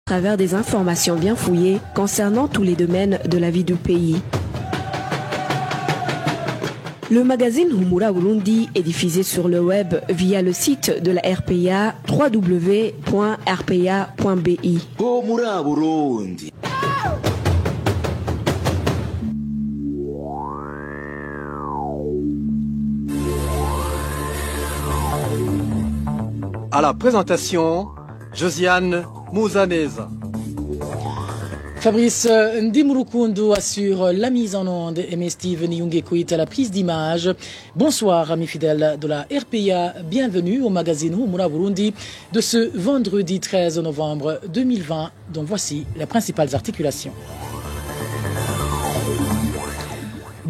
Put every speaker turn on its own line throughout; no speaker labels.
à travers des informations bien fouillées concernant tous les domaines de la vie du pays. Le magazine Humura Burundi est diffusé sur le web via le site de la RPA www.rpa.bi.
Humura Burundi.
À la présentation, Josiane Mouzaneza.
Fabrice Ndimurukundu assure la mise en onde et Steve Nyungekuit à la prise d'image. Bonsoir amis fidèles de la RPA, bienvenue au magazine Humura Burundi de ce vendredi 13 novembre 2020, dont voici les principales articulations.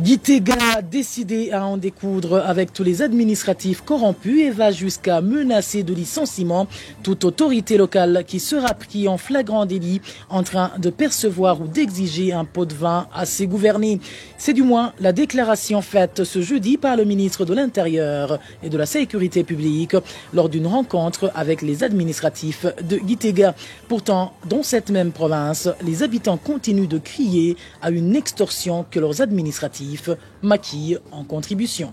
Gitega a décidé à en découdre avec tous les administratifs corrompus et va jusqu'à menacer de licenciement toute autorité locale qui sera pris en flagrant délit en train de percevoir ou d'exiger un pot de vin à ses gouvernés. C'est du moins la déclaration faite ce jeudi par le ministre de l'Intérieur et de la Sécurité publique lors d'une rencontre avec les administratifs de Gitega. Pourtant, dans cette même province, les habitants continuent de crier à une extorsion que leurs administratifs maquillent en contribution.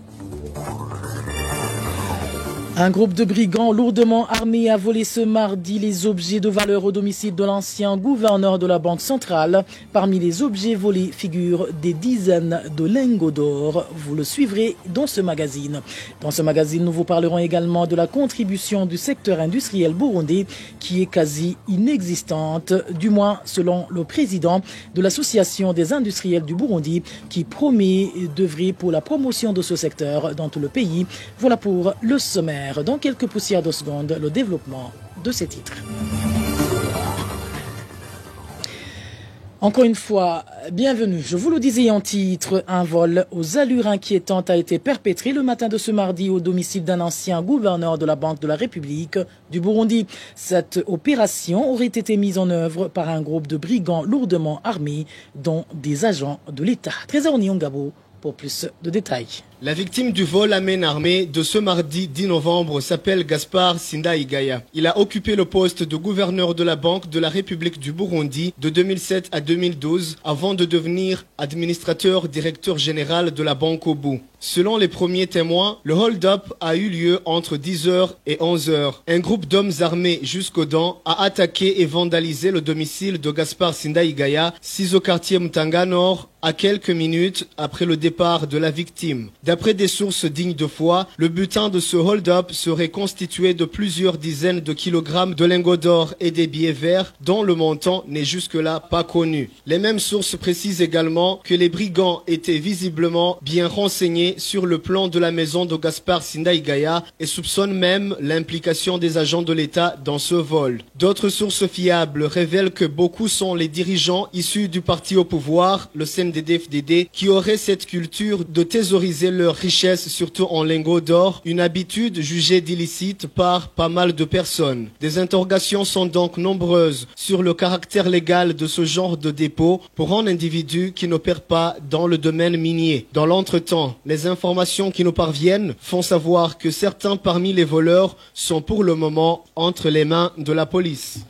Un groupe de brigands lourdement armés a volé ce mardi les objets de valeur au domicile de l'ancien gouverneur de la Banque centrale. Parmi les objets volés figurent des dizaines de lingots d'or. Vous le suivrez dans ce magazine. Dans ce magazine, nous vous parlerons également de la contribution du secteur industriel burundais qui est quasi inexistante, du moins selon le président de l'association des industriels du Burundi qui promet d'œuvrer pour la promotion de ce secteur dans tout le pays. Voilà pour le sommaire. Dans quelques poussières de secondes, le développement de ces titres. Encore une fois, bienvenue. Je vous le disais en titre, un vol aux allures inquiétantes a été perpétré le matin de ce mardi au domicile d'un ancien gouverneur de la Banque de la République du Burundi. Cette opération aurait été mise en œuvre par un groupe de brigands lourdement armés, dont des agents de l'État. Trésor Nyongabo pour plus de détails.
La victime du vol à main armée de ce mardi 10 novembre s'appelle Gaspard Sindaigaya. Il a occupé le poste de gouverneur de la Banque de la République du Burundi de 2007 à 2012 avant de devenir administrateur directeur général de la Banque au bout. Selon les premiers témoins, le hold-up a eu lieu entre 10h et 11h. Un groupe d'hommes armés jusqu'aux dents a attaqué et vandalisé le domicile de Gaspard Sindaigaya, 6 au quartier Mutanga Nord, à quelques minutes après le départ de la victime. D'après des sources dignes de foi, le butin de ce hold-up serait constitué de plusieurs dizaines de kilogrammes de lingots d'or et des billets verts dont le montant n'est jusque-là pas connu. Les mêmes sources précisent également que les brigands étaient visiblement bien renseignés sur le plan de la maison de Gaspard Sindaigaya et soupçonnent même l'implication des agents de l'État dans ce vol. D'autres sources fiables révèlent que beaucoup sont les dirigeants issus du parti au pouvoir, le CNDD-FDD, qui auraient cette culture de thésauriser leurs richesses, surtout en lingots d'or, une habitude jugée d'illicite par pas mal de personnes. Des interrogations sont donc nombreuses sur le caractère légal de ce genre de dépôt pour un individu qui n'opère pas dans le domaine minier. Dans l'entretemps, les informations qui nous parviennent font savoir que certains parmi les voleurs sont pour le moment entre les mains de la police.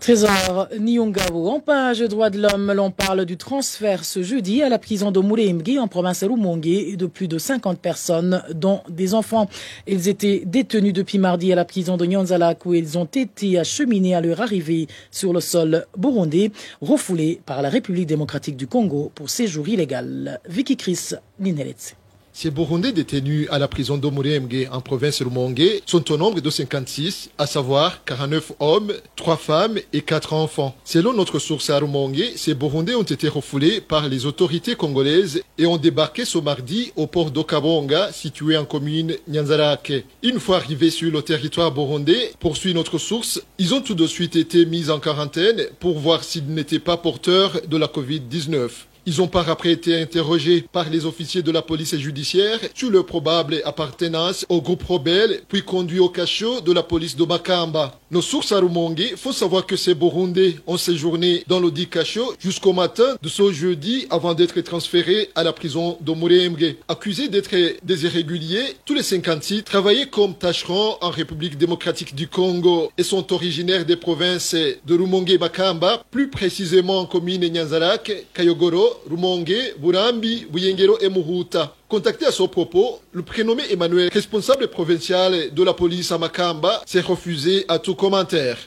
Trésor Nyongabo. En page droits de l'homme, l'on parle du transfert ce jeudi à la prison de Murembwe en province de Rumongue de plus de 50 personnes, dont des enfants. Ils étaient détenus depuis mardi à la prison de Nyanzalak où ils ont été acheminés à leur arrivée sur le sol burundais, refoulés par la République démocratique du Congo pour séjour illégal. Vicky Chris Nineletse.
Ces Burundais détenus à la prison d'Omuremgue en province de Rumongue sont au nombre de 56, à savoir 49 hommes, 3 femmes et 4 enfants. Selon notre source à Rumongue, ces Burundais ont été refoulés par les autorités congolaises et ont débarqué ce mardi au port d'Okabonga, situé en commune Nyanzarake. Une fois arrivés sur le territoire burundais, poursuit notre source, ils ont tout de suite été mis en quarantaine pour voir s'ils n'étaient pas porteurs de la Covid-19. Ils ont par après été interrogés par les officiers de la police judiciaire sur leur probable appartenance au groupe rebelle, puis conduits au cachot de la police de Makamba. Nos sources à Rumongue font savoir que ces Burundais ont séjourné dans le Dikacho jusqu'au matin de ce jeudi avant d'être transférés à la prison de Muremge. Accusés d'être des irréguliers, tous les 56 travaillaient comme tâcherons en République démocratique du Congo et sont originaires des provinces de Rumongue et Makamba, plus précisément en commune Nyanzarak, Kayogoro, Rumongue, Burambi, Buyengero et Muhuta. Contacté à ce propos, le prénommé Emmanuel, responsable provincial de la police à Makamba, s'est refusé à tout commentaire.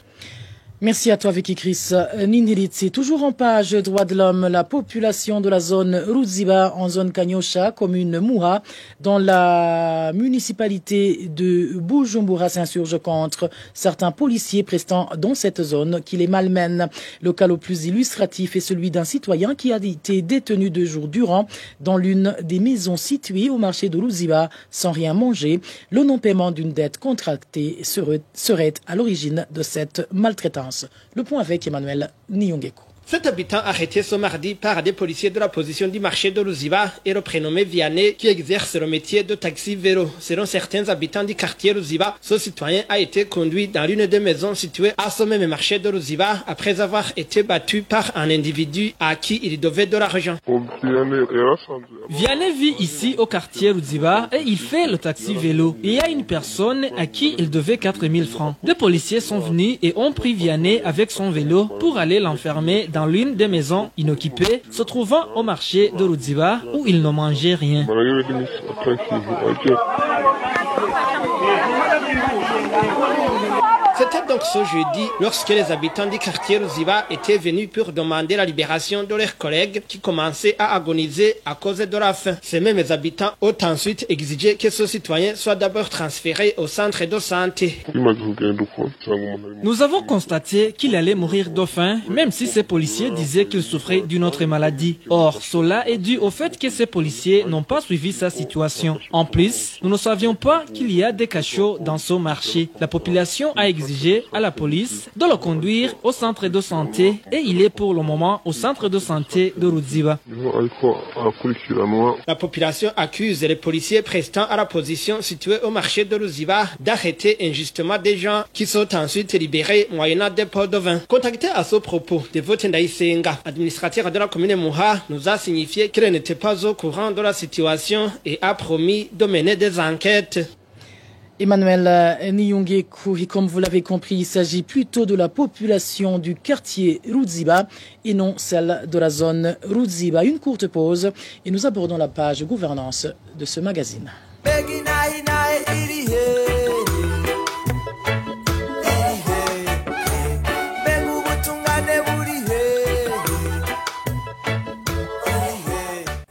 Merci à toi Vicky Chris. Nindiritsi, toujours en page droits de l'homme, la population de la zone Ruziba en zone Kanyosha, commune Mouha, dans la municipalité de Bujumbura s'insurge contre certains policiers prestant dans cette zone qui les malmènent. Le cas le plus illustratif est celui d'un citoyen qui a été détenu 2 jours durant dans l'une des maisons situées au marché de Ruziba sans rien manger. Le non-paiement d'une dette contractée serait à l'origine de cette maltraitance. Le point avec Emmanuel Nyongeko.
Cet habitant arrêté ce mardi par des policiers de la position du marché de Ruziba est le prénommé Vianney qui exerce le métier de taxi-vélo. Selon certains habitants du quartier Ruziba, ce citoyen a été conduit dans l'une des maisons situées à ce même marché de Ruziba après avoir été battu par un individu à qui il devait de l'argent.
Vianney vit ici au quartier Ruziba et il fait le taxi-vélo. Il y a une personne à qui il devait 4000 francs. Des policiers sont venus et ont pris Vianney avec son vélo pour aller l'enfermer dans l'une des maisons inoccupées se trouvant au marché de Ruziba où il ne mangeait rien.
C'était donc ce jeudi lorsque les habitants du quartier Ruziba étaient venus pour demander la libération de leurs collègues qui commençaient à agoniser à cause de la faim. Ces mêmes habitants ont ensuite exigé que ce citoyen soit d'abord transféré au centre de santé.
Nous avons constaté qu'il allait mourir de faim, même si ces policiers disaient qu'il souffrait d'une autre maladie. Or, cela est dû au fait que ces policiers n'ont pas suivi sa situation. En plus, nous ne savions pas qu'il y a des cachots dans ce marché. La population a exigé à la police de le conduire au centre de santé et il est pour le moment au centre de santé de Ruziba.
La population accuse les policiers prestant à la position située au marché de Ruziba d'arrêter injustement des gens qui sont ensuite libérés moyennant des pots de vin. Contacté à ce propos, Devote Ndaïsenga, administrateur de la commune Mouha, nous a signifié qu'il n'était pas au courant de la situation et a promis de mener des enquêtes.
Emmanuel Nyongekou, et comme vous l'avez compris, il s'agit plutôt de la population du quartier Ruziba et non celle de la zone Ruziba. Une courte pause et nous abordons la page gouvernance de ce magazine.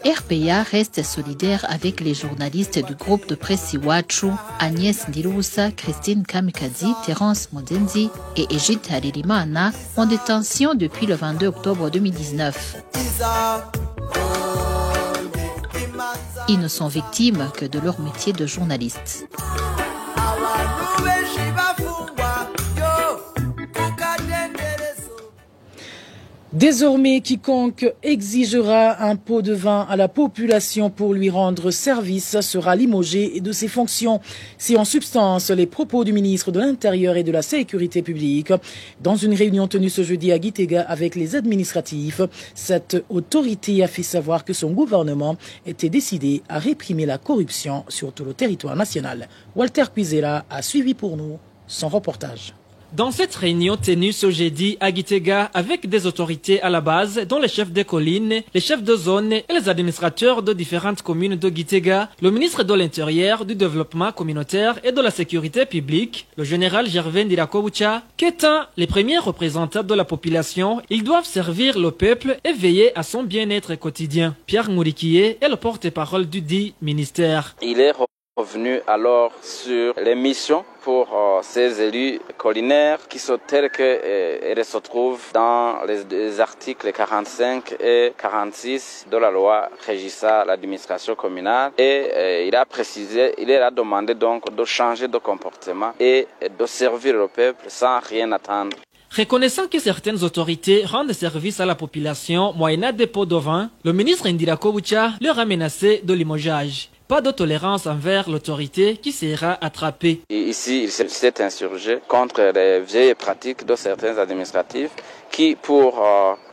RPA reste solidaire avec les journalistes du groupe de presse Iwachu, Agnès Ndirusa, Christine Kamikazi, Terence Modenzi et Egid Haririmana, en détention depuis le 22 octobre 2019. Ils ne sont victimes que de leur métier de journaliste.
Désormais, quiconque exigera un pot de vin à la population pour lui rendre service sera limogé de ses fonctions. C'est en substance les propos du ministre de l'Intérieur et de la Sécurité publique. Dans une réunion tenue ce jeudi à Gitega avec les administratifs, cette autorité a fait savoir que son gouvernement était décidé à réprimer la corruption sur tout le territoire national. Walter Cuisera a suivi pour nous son reportage.
Dans cette réunion tenue ce jeudi à Gitega avec des autorités à la base, dont les chefs des collines, les chefs de zone et les administrateurs de différentes communes de Gitega, le ministre de l'Intérieur, du Développement communautaire et de la Sécurité publique, le général Gervais Ndirakobucha, qu'étant les premiers représentants de la population, ils doivent servir le peuple et veiller à son bien-être quotidien. Pierre Mourikié est le porte-parole du dit ministère.
Il est revenu alors sur les missions pour ces élus collinaires qui sont tels qu'ils se trouvent dans les articles 45 et 46 de la loi régissant l'administration communale. Et il a précisé, il a demandé donc de changer de comportement et de servir le peuple sans rien attendre.
Reconnaissant que certaines autorités rendent service à la population moyennant des pots de vin, le ministre Ndirakobucha leur a menacé de limogeage. pas de tolérance envers l'autorité qui sera attrapée.
Ici, il s'est insurgé contre les vieilles pratiques de certains administratifs qui, pour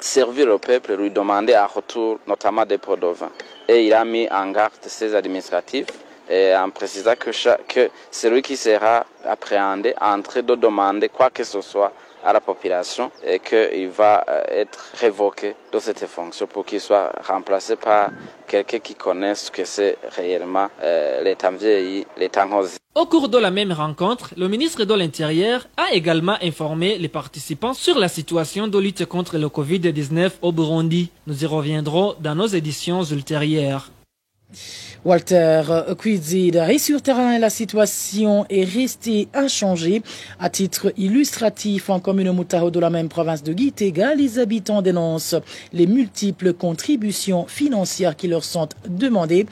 servir le peuple, lui demandaient en retour notamment des pots de vin. Et il a mis en garde ces administratifs et en précisant que celui qui sera appréhendé en train de demander quoi que ce soit à la population et qu'il va être révoqué de cette fonction pour qu'il soit remplacé par quelqu'un qui connaisse ce que c'est réellement les temps vieillis, les temps roses.
Au cours de la même rencontre, le ministre de l'Intérieur a également informé les participants sur la situation de lutte contre le Covid-19 au Burundi. Nous y reviendrons dans nos éditions ultérieures.
Walter Kwizida. Et sur terrain, la situation est restée inchangée. À titre illustratif, en commune Mutao de la même province de Gitega, les habitants dénoncent les multiples contributions financières qui leur sont demandées.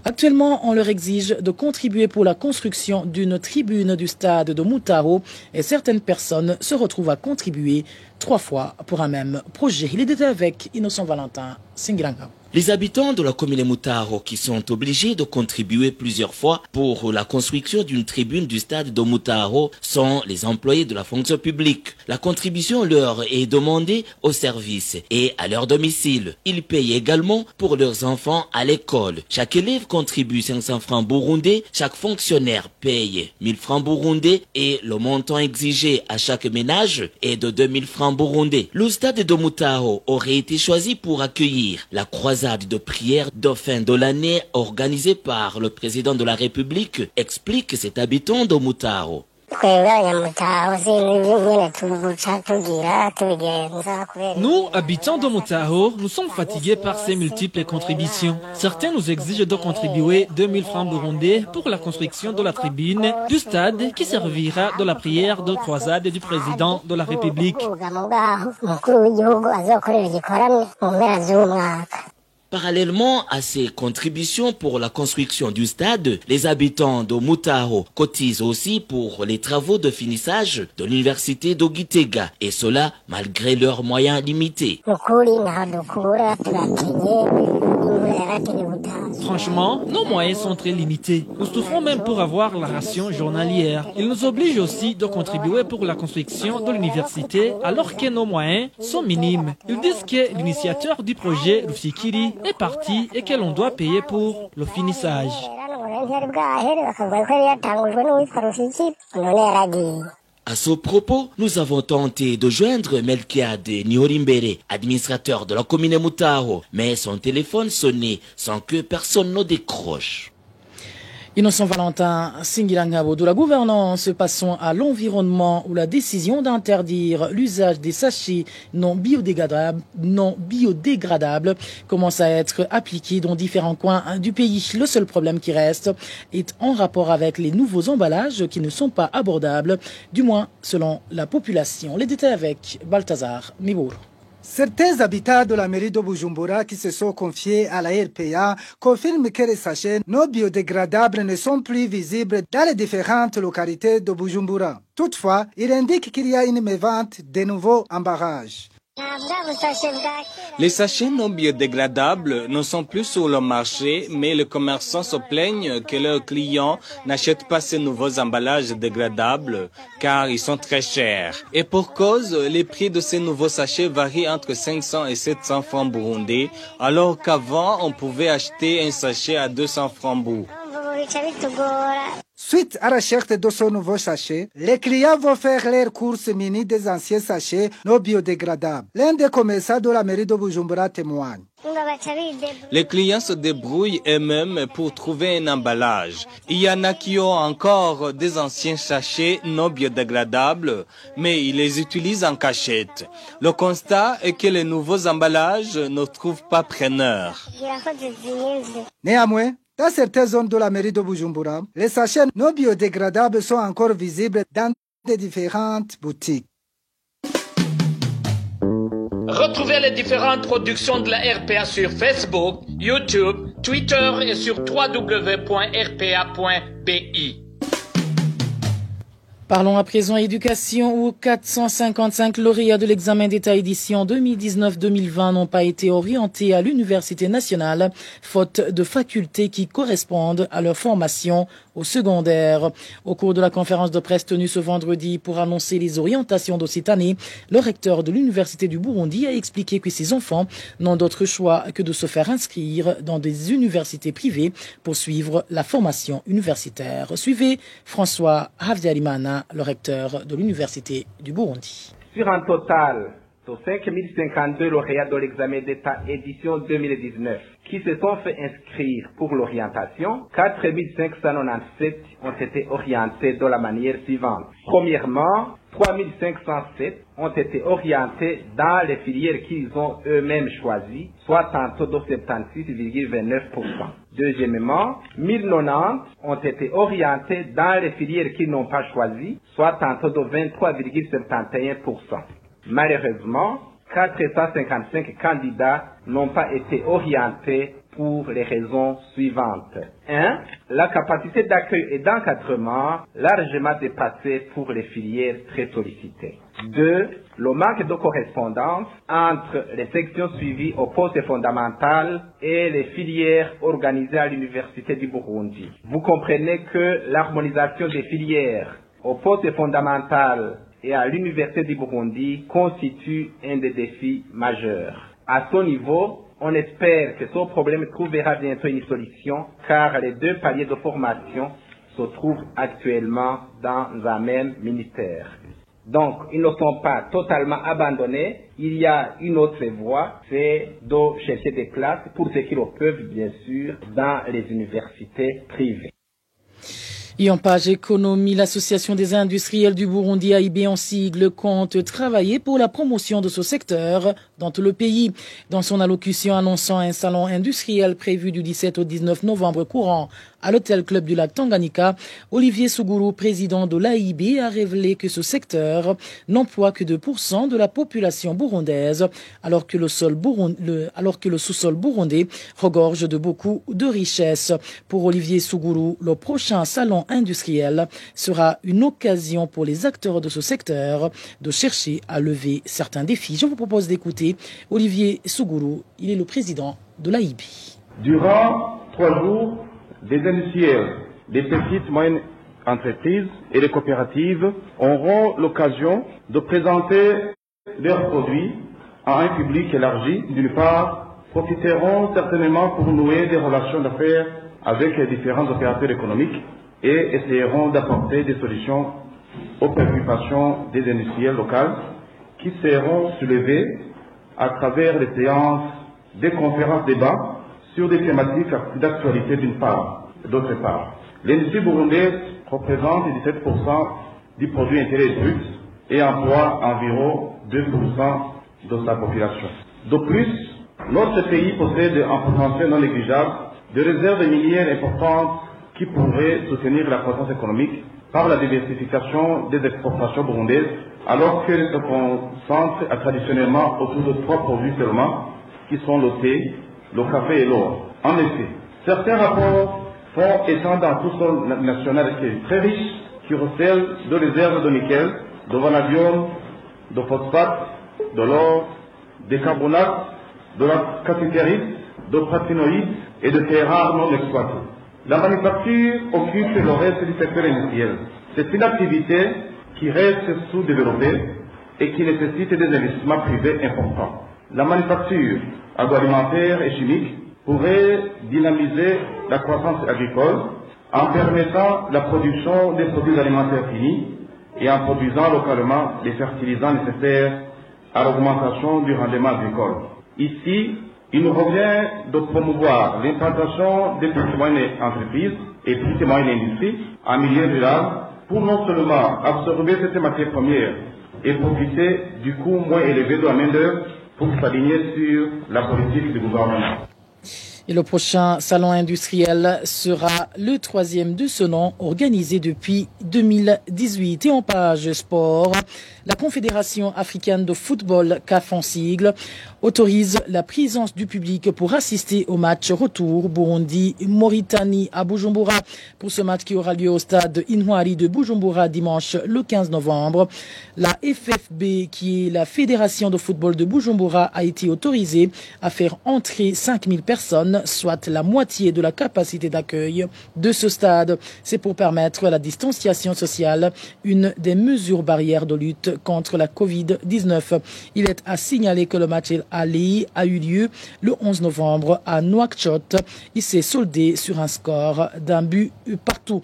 Actuellement, on leur exige de contribuer pour la construction d'une tribune du stade de Mutao et certaines personnes se retrouvent à contribuer 3 fois pour un même projet. Il est détaillé avec Innocent Valentin Singiranga.
Les habitants de la commune Mutaro qui sont obligés de contribuer plusieurs fois pour la construction d'une tribune du stade de Mutaro sont les employés de la fonction publique. La contribution leur est demandée au service et à leur domicile. Ils payent également pour leurs enfants à l'école. Chaque élève contribue 500 francs burundais, chaque fonctionnaire paye 1000 francs burundais et le montant exigé à chaque ménage est de 2000 francs burundais. Le stade de Mutaro aurait été choisi pour accueillir la croisade de prière de fin de l'année organisée par le président de la République, explique cet habitant de Mutaro.
Nous, habitants de Mutao, nous sommes fatigués par ces multiples contributions. Certains nous exigent de contribuer 2000 francs burundais pour la construction de la tribune du stade qui servira de la prière de croisade du président de la République.
Parallèlement à ces contributions pour la construction du stade, les habitants de Mutao cotisent aussi pour les travaux de finissage de l'université de Gitega, et cela malgré leurs moyens limités.
Franchement, nos moyens sont très limités. Nous souffrons même pour avoir la ration journalière. Ils nous obligent aussi de contribuer pour la construction de l'université alors que nos moyens sont minimes. Ils disent que l'initiateur du projet, Rufikiri, est parti et que l'on doit payer pour le finissage.
À ce propos, nous avons tenté de joindre Melkiade Nihorimbere, administrateur de la commune Mutao, mais son téléphone sonnait sans que personne ne décroche.
Innocent Valentin Singirangabo. De la gouvernance, passons à l'environnement où la décision d'interdire l'usage des sachets non biodégradables commence à être appliquée dans différents coins du pays. Le seul problème qui reste est en rapport avec les nouveaux emballages qui ne sont pas abordables, du moins selon la population. Les détails avec Balthazar Mibour.
Certains habitants de la mairie de Bujumbura qui se sont confiés à la RPA confirment que les sachets non biodégradables ne sont plus visibles dans les différentes localités de Bujumbura. Toutefois, ils indiquent qu'il y a une mévente de nouveaux emballages.
Les sachets non biodégradables ne sont plus sur le marché, mais les commerçants se plaignent que leurs clients n'achètent pas ces nouveaux emballages dégradables car ils sont très chers. Et pour cause, les prix de ces nouveaux sachets varient entre 500 et 700 francs burundais, alors qu'avant, on pouvait acheter un sachet à 200 francs burundais.
Suite à la recherche de ce nouveau sachet, les clients vont faire leurs courses munis des anciens sachets non biodégradables. L'un des commerçants de la mairie de Bujumbura témoigne.
Les clients se débrouillent eux-mêmes pour trouver un emballage. Il y en a qui ont encore des anciens sachets non biodégradables, mais ils les utilisent en cachette. Le constat est que les nouveaux emballages ne trouvent pas preneur.
Néanmoins, dans certaines zones de la mairie de Bujumbura, les sachets non biodégradables sont encore visibles dans des différentes boutiques.
Retrouvez les différentes productions de la RPA sur Facebook, YouTube, Twitter et sur www.rpa.bi.
Parlons à présent éducation où 455 lauréats de l'examen d'État édition 2019-2020 n'ont pas été orientés à l'Université nationale, faute de facultés qui correspondent à leur formation au secondaire. Au cours de la conférence de presse tenue ce vendredi pour annoncer les orientations de cette année, le recteur de l'Université du Burundi a expliqué que ces enfants n'ont d'autre choix que de se faire inscrire dans des universités privées pour suivre la formation universitaire. Suivez François Havyarimana, le recteur de l'Université du Burundi.
Sur un total de 5052 lauréats de l'examen d'État édition 2019 qui se sont fait inscrire pour l'orientation, 4597 ont été orientés de la manière suivante. Premièrement, 3507 ont été orientés dans les filières qu'ils ont eux-mêmes choisies, soit tantôt de 76,29%. Deuxièmement, 1090 ont été orientés dans les filières qu'ils n'ont pas choisies, soit tantôt de 23,71%. Malheureusement, 455 candidats n'ont pas été orientés pour les raisons suivantes. 1. La capacité d'accueil et d'encadrement largement dépassée pour les filières très sollicitées. 2. Le manque de correspondance entre les sections suivies au poste fondamental et les filières organisées à l'Université du Burundi. Vous comprenez que l'harmonisation des filières au poste fondamental et à l'Université du Burundi constitue un des défis majeurs. À ce niveau, on espère que ce problème trouvera bientôt une solution car les deux paliers de formation se trouvent actuellement dans un même ministère. Donc, ils ne sont pas totalement abandonnés. Il y a une autre voie, c'est de chercher des places pour ceux qui le peuvent, bien sûr, dans les universités privées.
Et en page économie, l'Association des industriels du Burundi, AIB en sigle, compte travailler pour la promotion de ce secteur dans tout le pays. Dans son allocution annonçant un salon industriel prévu du 17 au 19 novembre courant à l'Hôtel Club du Lac Tanganyika, Olivier Sougourou, président de l'AIB, a révélé que ce secteur n'emploie que 2% de la population burundaise, alors que le sous-sol burundais regorge de beaucoup de richesses. Pour Olivier Sougourou, le prochain salon industriel sera une occasion pour les acteurs de ce secteur de chercher à lever certains défis. Je vous propose d'écouter Olivier Sougourou, il est le président de l'AIB.
Durant 3 jours, des industriels, des petites et moyennes entreprises et les coopératives auront l'occasion de présenter leurs produits à un public élargi. D'une part, profiteront certainement pour nouer des relations d'affaires avec les différents opérateurs économiques et essaieront d'apporter des solutions aux préoccupations des industriels locaux qui seront soulevées à travers les séances, des conférences débats sur des thématiques d'actualité d'une part. D'autre part, l'industrie burundaise représente 17% du produit intérieur brut et emploie environ 2% de sa population. De plus, notre pays possède un potentiel non négligeable de réserves minières importantes qui pourraient soutenir la croissance économique par la diversification des exportations burundaises, alors qu'elles se concentrent traditionnellement autour de 3 produits seulement, qui sont le thé, le café et l'or. En effet, certains rapports font état d'un sous-sol national qui est très riche, qui recèle de réserves de nickel, de vanadium, de phosphate, de l'or, des carbonates, de la cassitérite, de platinoïdes et de terres rares non exploitées. La manufacture occupe le reste du secteur industriel. C'est une activité qui reste sous-développée et qui nécessite des investissements privés importants. La manufacture agroalimentaire et chimique pourrait dynamiser la croissance agricole en permettant la production des produits alimentaires finis et en produisant localement les fertilisants nécessaires à l'augmentation du rendement agricole. Ici, il nous revient de promouvoir l'implantation des petites et moyennes entreprises et petites et moyennes industries en milieu rural pour non seulement absorber cette matière première et profiter du coût moins élevé de la main-d'œuvre pour s'aligner sur la politique du gouvernement.
Et le prochain salon industriel sera le 3e de ce nom, organisé depuis 2018. Et en page sport, la Confédération africaine de football, CAF en sigle, autorise la présence du public pour assister au match retour Burundi-Mauritanie à Bujumbura. Pour ce match qui aura lieu au stade Inouari de Bujumbura dimanche le 15 novembre, la FFB, qui est la Fédération de football de Bujumbura, a été autorisée à faire entrer 5000 personnes, soit la moitié de la capacité d'accueil de ce stade. C'est pour permettre la distanciation sociale, une des mesures barrières de lutte contre la Covid-19. Il est à signaler que le match aller a eu lieu le 11 novembre à Nouakchott. Il s'est soldé sur un score d'un but partout.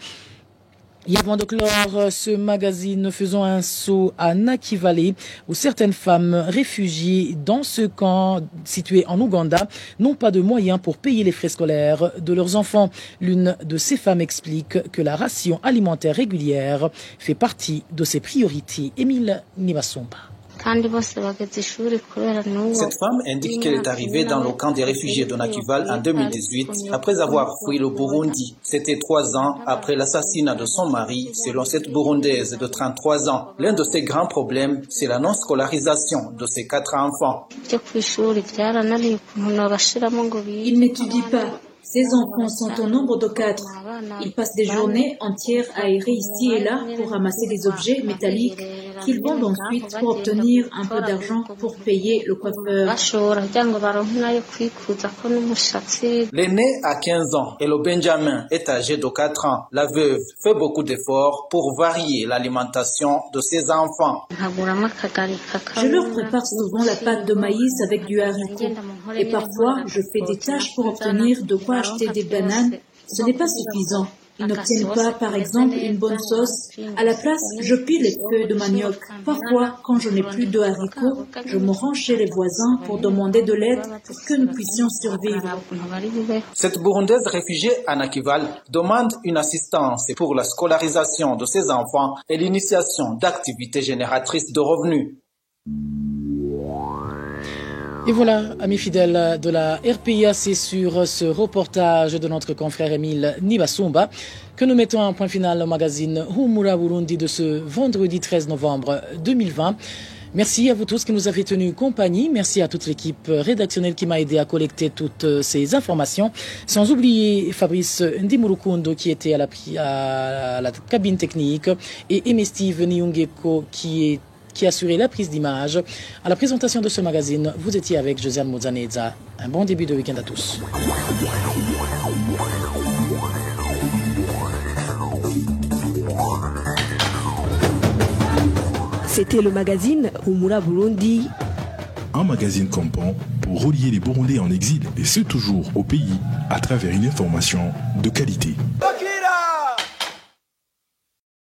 Et avant de clore ce magazine, faisons un saut à Nakivale, où certaines femmes réfugiées dans ce camp situé en Ouganda n'ont pas de moyens pour payer les frais scolaires de leurs enfants. L'une de ces femmes explique que la ration alimentaire régulière fait partie de ses priorités. Émile Nibasomba.
Cette femme indique qu'elle est arrivée dans le camp des réfugiés de Nakivale en 2018 après avoir fui le Burundi. C'était 3 ans après l'assassinat de son mari, selon cette Burundaise de 33 ans. L'un de ses grands problèmes, c'est la non-scolarisation de ses 4 enfants.
Ils n'étudient pas. Ces enfants sont au nombre de 4. Ils passent des journées entières à errer ici et là pour ramasser des objets métalliques qu'ils vendent ensuite pour obtenir un peu d'argent pour payer le coiffeur.
L'aîné a 15 ans et le Benjamin est âgé de 4 ans. La veuve fait beaucoup d'efforts pour varier l'alimentation de ses enfants.
Je leur prépare souvent la pâte de maïs avec du haricot. Et parfois, je fais des tâches pour obtenir de quoi acheter des bananes. Ce n'est pas suffisant. Ils n'obtiennent pas, par exemple, une bonne sauce. À la place, je pile les feuilles de manioc. Parfois, quand je n'ai plus de haricots, je me rends chez les voisins pour demander de l'aide pour que nous puissions survivre.
Cette Burundaise réfugiée à Nakivale demande une assistance pour la scolarisation de ses enfants et l'initiation d'activités génératrices de revenus.
Et voilà, amis fidèles de la RPA, c'est sur ce reportage de notre confrère Émile Nibasumba que nous mettons un point final au magazine Humura Burundi de ce vendredi 13 novembre 2020. Merci à vous tous qui nous avez tenu compagnie. Merci à toute l'équipe rédactionnelle qui m'a aidé à collecter toutes ces informations. Sans oublier Fabrice Ndimurukundo qui était à la cabine technique et Steve Niungeko qui assurait la prise d'image. À la présentation de ce magazine, vous étiez avec Josiane Mozaneza. Un bon début de week-end à tous.
C'était le magazine Humura Burundi.
Un magazine campant pour relier les Burundais en exil, et ce toujours au pays, à travers une information de qualité.